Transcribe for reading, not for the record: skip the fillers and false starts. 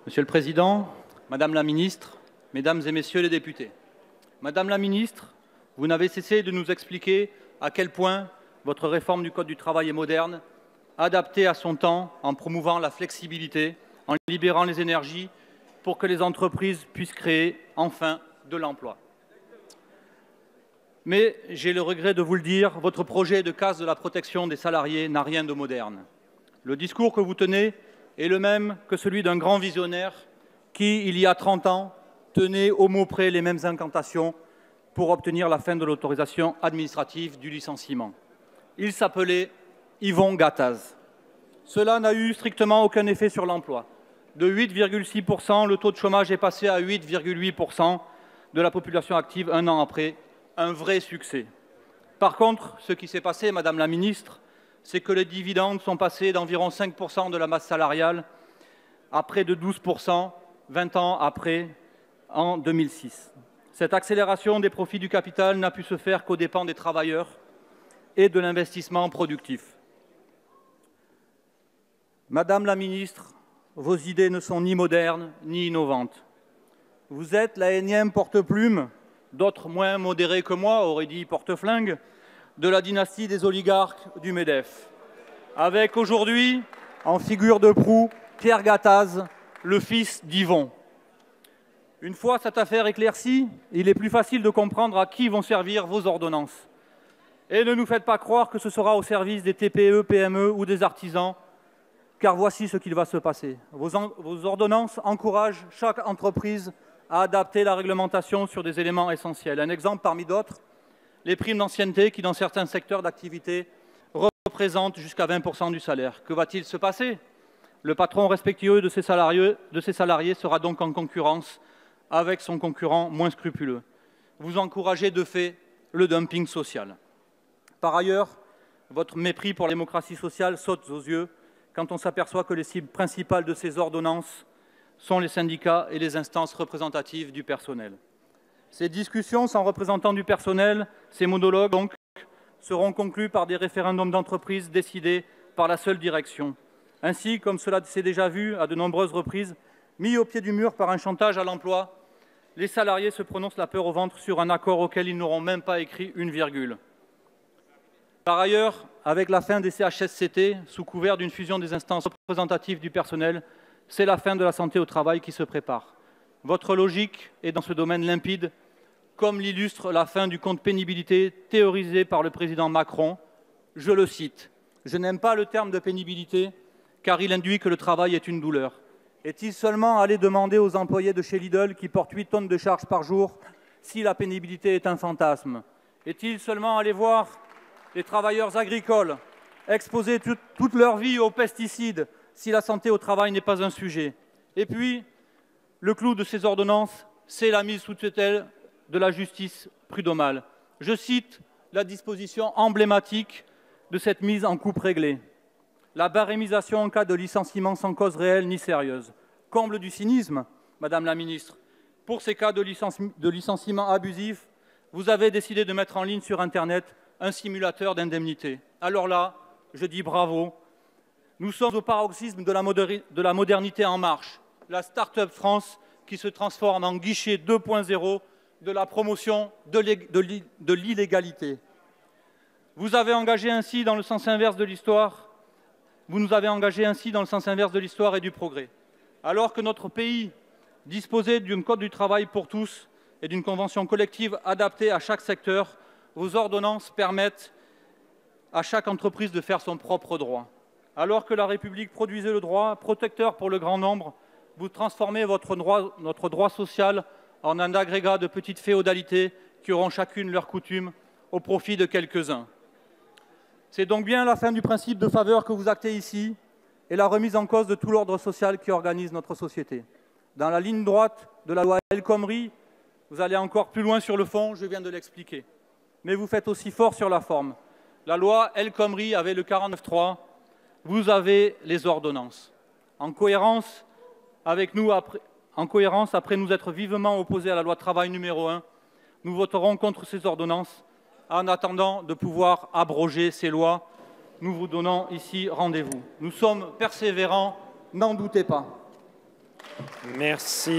Monsieur le Président, Madame la Ministre, Mesdames et Messieurs les députés. Madame la Ministre, vous n'avez cessé de nous expliquer à quel point votre réforme du Code du travail est moderne, adaptée à son temps, en promouvant la flexibilité, en libérant les énergies pour que les entreprises puissent créer enfin de l'emploi. Mais j'ai le regret de vous le dire, votre projet de casse de la protection des salariés n'a rien de moderne. Le discours que vous tenez est le même que celui d'un grand visionnaire qui, il y a 30 ans, tenait au mot près les mêmes incantations pour obtenir la fin de l'autorisation administrative du licenciement. Il s'appelait Yvon Gattaz. Cela n'a eu strictement aucun effet sur l'emploi. De 8,6%, le taux de chômage est passé à 8,8% de la population active un an après. Un vrai succès. Par contre, ce qui s'est passé, Madame la Ministre, c'est que les dividendes sont passés d'environ 5% de la masse salariale à près de 12%, 20 ans après, en 2006. Cette accélération des profits du capital n'a pu se faire qu'aux dépens des travailleurs et de l'investissement productif. Madame la Ministre, vos idées ne sont ni modernes ni innovantes. Vous êtes la énième porte-plume, d'autres moins modérés que moi auraient dit porte-flingue, de la dynastie des oligarques du MEDEF. Avec aujourd'hui, en figure de proue, Pierre Gattaz, le fils d'Yvon. Une fois cette affaire éclaircie, il est plus facile de comprendre à qui vont servir vos ordonnances. Et ne nous faites pas croire que ce sera au service des TPE, PME ou des artisans, car voici ce qu'il va se passer. Vos ordonnances encouragent chaque entreprise à adapter la réglementation sur des éléments essentiels. Un exemple parmi d'autres, les primes d'ancienneté qui, dans certains secteurs d'activité, représentent jusqu'à 20% du salaire. Que va-t-il se passer? Le patron respectueux de ses salariés sera donc en concurrence avec son concurrent moins scrupuleux. Vous encouragez de fait le dumping social. Par ailleurs, votre mépris pour la démocratie sociale saute aux yeux quand on s'aperçoit que les cibles principales de ces ordonnances sont les syndicats et les instances représentatives du personnel. Ces discussions sans représentants du personnel, ces monologues donc, seront conclus par des référendums d'entreprise décidés par la seule direction. Ainsi, comme cela s'est déjà vu à de nombreuses reprises, mis au pied du mur par un chantage à l'emploi, les salariés se prononcent la peur au ventre sur un accord auquel ils n'auront même pas écrit une virgule. Par ailleurs, avec la fin des CHSCT, sous couvert d'une fusion des instances représentatives du personnel, c'est la fin de la santé au travail qui se prépare. Votre logique est dans ce domaine limpide, comme l'illustre la fin du compte pénibilité théorisé par le président Macron. Je le cite, « Je n'aime pas le terme de pénibilité, car il induit que le travail est une douleur. Est-il seulement allé demander aux employés de chez Lidl, qui portent 8 tonnes de charges par jour, si la pénibilité est un fantasme? Est-il seulement allé voir les travailleurs agricoles exposés toute leur vie aux pesticides, si la santé au travail n'est pas un sujet? Et puis, le clou de ces ordonnances, c'est la mise sous tutelle de la justice prud'homale. Je cite la disposition emblématique de cette mise en coupe réglée. La barémisation en cas de licenciement sans cause réelle ni sérieuse. Comble du cynisme, Madame la Ministre. Pour ces cas de licenciement abusif, vous avez décidé de mettre en ligne sur Internet un simulateur d'indemnité. Alors là, je dis bravo. Nous sommes au paroxysme de la modernité en marche. La Start-up France qui se transforme en guichet 2.0 de la promotion de l'illégalité. Vous avez engagé ainsi dans le sens inverse de l'histoire, vous nous avez engagé ainsi dans le sens inverse de l'histoire et du progrès. Alors que notre pays disposait d'un code du travail pour tous et d'une convention collective adaptée à chaque secteur, vos ordonnances permettent à chaque entreprise de faire son propre droit. Alors que la République produisait le droit protecteur pour le grand nombre, vous transformez notre droit social en un agrégat de petites féodalités qui auront chacune leurs coutumes au profit de quelques-uns. C'est donc bien la fin du principe de faveur que vous actez ici et la remise en cause de tout l'ordre social qui organise notre société. Dans la ligne droite de la loi El Khomri, vous allez encore plus loin sur le fond, je viens de l'expliquer. Mais vous faites aussi fort sur la forme. La loi El Khomri avait le 49.3, vous avez les ordonnances. En cohérence, après nous être vivement opposés à la loi travail numéro 1, nous voterons contre ces ordonnances en attendant de pouvoir abroger ces lois. Nous vous donnons ici rendez-vous. Nous sommes persévérants, n'en doutez pas. Merci.